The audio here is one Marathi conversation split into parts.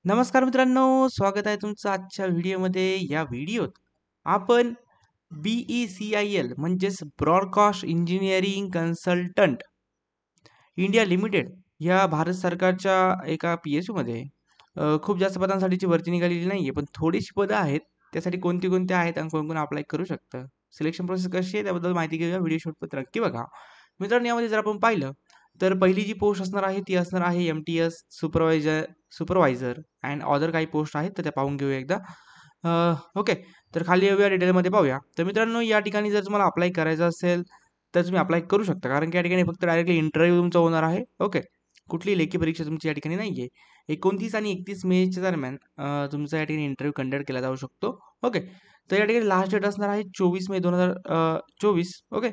नमस्कार मित्रांनो, स्वागत आहे तुमचं आजच्या व्हिडिओमध्ये. या व्हिडिओत आपण BECIL म्हणजेच broadcast engineering consultant India limited या भारत सरकारच्या एका PSUमध्ये खूप जास्त पदांसाठीची भरती निघालेली नाही आहे, पण थोडीशी पदं आहेत. त्यासाठी कोणती आहेत आणि कोण अप्लाय करू शकतं. सिलेक्शन प्रोसेस कशी आहे त्याबद्दल माहिती घेऊया. व्हिडिओ शेवटपर्यंत नक्की बघा. मित्रांनो, यामध्ये जर आपण पाहिलं तर पहिली जी पोस्ट असणार आहे ती असणार आहे MTS सुपरवायझर अँड अदर काही पोस्ट आहेत तर त्या पाहून घेऊया एकदा. ओके, तर खाली येऊया डिटेलमध्ये पाहूया. तर मित्रांनो, या ठिकाणी जर तुम्हाला अप्लाय करायचं असेल तर तुम्ही अप्लाय करू शकता, कारण की या ठिकाणी फक्त डायरेक्टली इंटरव्ह्यू तुमचा होणार आहे. ओके, कुठली लेखी परीक्षा तुमची या ठिकाणी नाही आहे. 29 आणि 31 मेच्या दरम्यान तुमचा या ठिकाणी इंटरव्ह्यू कंडक्ट केला जाऊ शकतो. ओके, तर या ठिकाणी लास्ट डेट असणार आहे 24 मे 2024. ओके,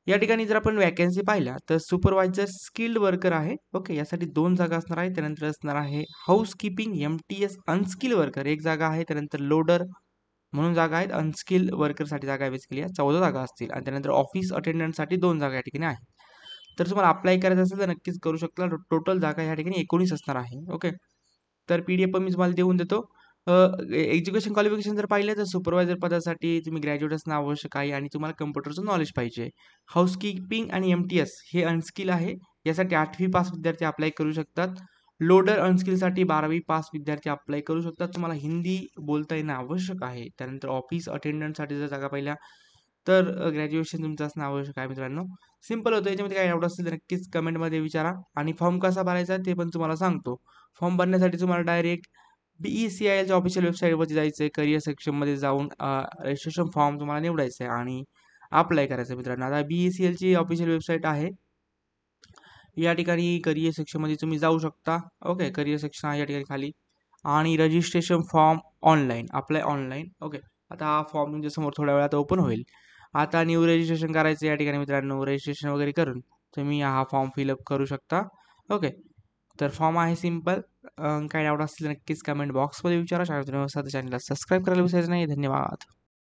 या ठिकाणी जर आपण वॅकन्सी पाहिल्या तर सुपरवायझर स्किल्ड वर्कर आहे. ओके, यासाठी 2 जागा असणार आहे. त्यानंतर असणार आहे हाऊसकीपिंग MTS अनस्किल्ड वर्कर एक जागा आहे. त्यानंतर लोडर म्हणून जागा आहेत. अनस्किल्ड वर्करसाठी जागा आहे बेसिकली. या 14 जागा असतील आणि त्यानंतर ऑफिस अटेंडंटसाठी 2 जागा या ठिकाणी आहेत. तर तुम्हाला अप्लाय करायचं असेल तर नक्कीच करू शकता. टोटल जागा या ठिकाणी 19 असणार आहे. ओके, तर PDF पण मी तुम्हाला देऊन देतो. एज्युकेशन क्वालिफिकेशन जर पाहिलं तर सुपरवायझर पदासाठी तुम्ही ग्रॅज्युएट असणं आवश्यक आहे आणि तुम्हाला कम्प्युटरचं नॉलेज पाहिजे. हाऊसकीपिंग आणि MTS हे अनस्किल आहे. यासाठी 8वी पास विद्यार्थी अप्लाय करू शकतात. लोडर अनस्किलसाठी 12वी पास विद्यार्थी अप्लाय करू शकतात. तुम्हाला हिंदी बोलता येणं आवश्यक आहे. त्यानंतर ऑफिस अटेंडंटसाठी जर जागा पाहिल्या तर ग्रॅज्युएशन तुमचं असणं आवश्यक आहे मित्रांनो. सिंपल होतं. याच्यामध्ये काही डाऊट असतील तर नक्कीच कमेंटमध्ये विचारा आणि फॉर्म कसा भरायचा ते पण तुम्हाला सांगतो. फॉर्म भरण्यासाठी तुम्हाला डायरेक्ट BECILच्या ऑफिशियल वेबसाईटवरती जायचं आहे. करिअर सेक्शनमध्ये जाऊन रजिस्ट्रेशन फॉर्म तुम्हाला निवडायचा आहे आणि अप्लाय करायचं आहे मित्रांनो. आता BECILची ऑफिशियल वेबसाईट आहे. या ठिकाणी करिअर सेक्शनमध्ये तुम्ही जाऊ शकता. ओके, करिअर सेक्शन आहे या ठिकाणी खाली आणि registration form online apply online. Okay, आता हा फॉर्म तुमच्यासमोर थोड्या वेळात ओपन होईल. आता न्यू रजिस्ट्रेशन करायचं या ठिकाणी मित्रांनो. रजिस्ट्रेशन वगैरे करून तुम्ही हा फॉर्म फिलअप करू शकता. ओके, तर फॉर्म आहे सिंपल. काही डाऊट असतील तर नक्कीच कमेंट बॉक्समध्ये विचारा. चॅनलला सबस्क्राईब करायला विसरायचं नाही. धन्यवाद.